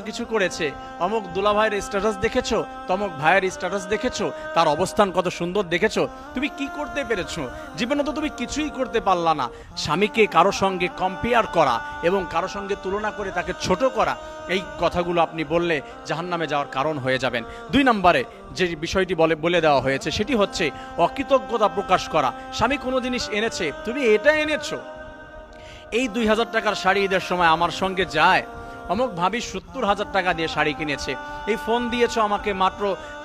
কিছু করেছে, অমুক দুলাভাইয়ের স্ট্যাটাস দেখেছো, তমুক ভাইয়ের স্ট্যাটাস দেখেছো, তার অবস্থান কত সুন্দর দেখেছো, তুমি কি করতে পেরেছো? জীবনে তো তুমি কিছুই করতে পারলা না। স্বামীকে কারো সঙ্গে কম্পেয়ার করা এবং কারো সঙ্গে তুলনা করে তাকে ছোট করা, এই কথাগুলো আপনি বললে জাহান্নামে যাওয়ার কারণ হয়ে যাবেন। 2 নম্বরে যে বিষয়টি বলে দেওয়া হয়েছে সেটি হচ্ছে অকৃতজ্ঞতা প্রকাশ করা। স্বামী কোনো জিনিস এনেছে, তুমি এটা এনেছো, এই 2000 টাকার শাড়ি ঈদের সময় আমার সঙ্গে যায়, অমুক ভাবি 70,000 টাকা দিয়ে শাড়ি কিনেছে, এই ফোন দিয়েছো আমাকে মাত্র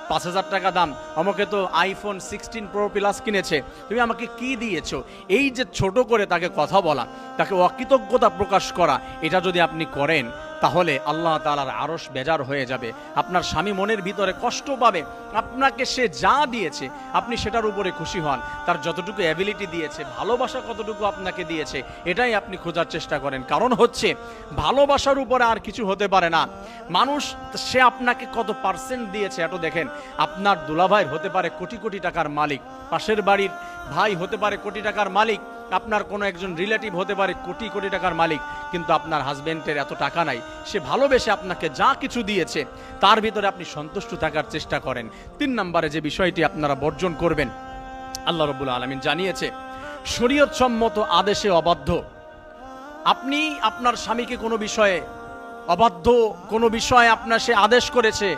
5,000 টাকা দাম, আমাকে তো আইফোন 16 প্রো প্লাস কিনেছে, তুমি আমাকে কি দিয়েছো? এই যে ছোট করে তাকে কথা বলা, তাকে অকৃতজ্ঞতা প্রকাশ করা, এটা যদি আপনি করেন তাহলে আল্লাহ তাআলার আরশ বেজার হয়ে যাবে। আপনার স্বামী মনের ভিতরে কষ্ট পাবে, আপনাকে সে যা দিয়েছে আপনি সেটার উপরে খুশি হন, তার যতটুকু অ্যাবিলিটি দিয়েছে, ভালোবাসা কতটুকু আপনাকে দিয়েছে, এটাই আপনি খোঁজার চেষ্টা করেন। কারণ হচ্ছে ভালোবাসার উপরে আর কিছু হতে পারে না। মানুষ সে আপনাকে কত পার্সেন্ট দিয়েছে এত দেখেন। আপনার দুলাভাই হতে পারে কোটি কোটি টাকার মালিক, পাশের বাড়ির ভাই হতে পারে কোটি টাকার মালিক, আপনার কোনো একজন রিলেটিভ হতে পারে কোটি কোটি টাকার মালিক, কিন্তু আপনার হাজবেন্ডের এত টাকা নাই, সে ভালোবেসে আপনাকে যা কিছু দিয়েছে তার ভিতরে আপনি সন্তুষ্ট থাকার চেষ্টা করেন। 3 নম্বরে যে বিষয়টি আপনারা বর্জন করবেন, আল্লাহ রাব্বুল আলামিন জানিয়েছে শরীয়ত সম্মত আদেশে অবাধ্য। আপনি আপনার স্বামীকে কোনো বিষয়ে অবাধ্য, কোনো বিষয়ে আপনার সে আদেশ করেছে,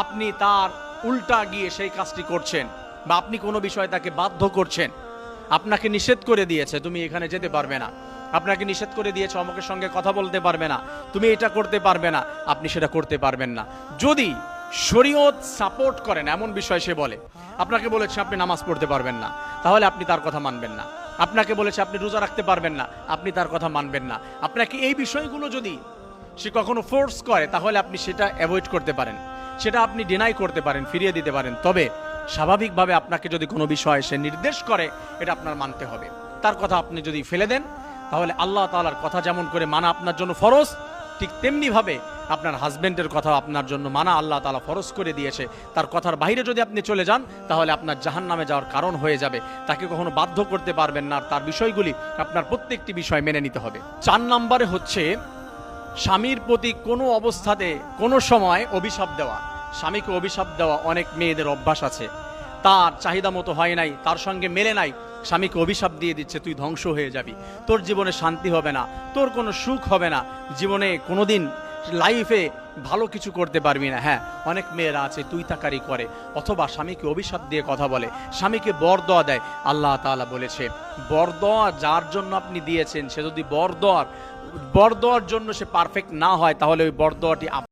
আপনি তার উল্টা গিয়ে সেই কাজটি করছেন, বা আপনি কোনো বিষয়ে তাকে বাধ্য করছেন, আপনাকে নিষেধ করে দিয়েছে তুমি এখানে যেতে পারবে না, আপনাকে নিষেধ করে দিয়েছে অমুকের সঙ্গে কথা বলতে পারবে না, তুমি এটা করতে পারবে না, আপনি সেটা করতে পারবেন না। যদি শরীয়ত সাপোর্ট করেন এমন বিষয় সে বলে, আপনাকে বলেছে আপনি নামাজ পড়তে পারবেন না, তাহলে আপনি তার কথা মানবেন না। আপনাকে বলেছে আপনি রোজা রাখতে পারবেন না, আপনি তার কথা মানবেন না। আপনাকে এই বিষয়গুলো যদি সে কখনো ফোর্স করে তাহলে আপনি সেটা অ্যাভয়েড করতে পারেন, সেটা আপনি ডিনাই করতে পারেন, ফিরিয়ে দিতে পারেন। তবে স্বাভাবিকভাবে আপনাকে যদি কোনো বিষয় সে নির্দেশ করে এটা আপনার মানতে হবে। তার কথা আপনি যদি ফেলে দেন তাহলে আল্লাহ তাআলার কথা যেমন করে মানা আপনার জন্য ফরজ, ঠিক তেমনিভাবে আপনার হাজবেন্ডের কথা আপনার জন্য মানা আল্লাহ তাআলা ফরজ করে দিয়েছে। তার কথার বাইরে যদি আপনি চলে যান তাহলে আপনার জাহান্নামে যাওয়ার কারণ হয়ে যাবে। তাকে কখনো বাধ্য করতে পারবেন না, তার বিষয়গুলি আপনার প্রত্যেকটি বিষয় মেনে নিতে হবে। 4 নম্বরে হচ্ছে স্বামীর প্রতি কোনো অবস্থাতে কোনো সময় অভিশাপ দেওয়া। স্বামীকে অভিশাপ দেওয়া অনেক মেয়েদের অভ্যাস আছে, তার চাহিদা মতো হয় নাই, তার সঙ্গে মেলে নাই, স্বামীকে অভিশাপ দিয়ে দিচ্ছে তুই ধ্বংস হয়ে যাবি, তোর জীবনে শান্তি হবে না, তোর কোনো সুখ হবে না, জীবনে কোনোদিন লাইফে ভালো কিছু করতে পারবি না। হ্যাঁ, অনেক মেয়েরা আছে তুই তাকারি করে, অথবা স্বামীকে অভিশাপ দিয়ে কথা বলে, স্বামীকে বরদোয়া দেয়। আল্লাহ তাআলা বলেছে বরদোয়া যার জন্য আপনি দিয়েছেন সে যদি বরদোয়ার জন্য সে পারফেক্ট না হয় তাহলে ওই বরদোয়াটি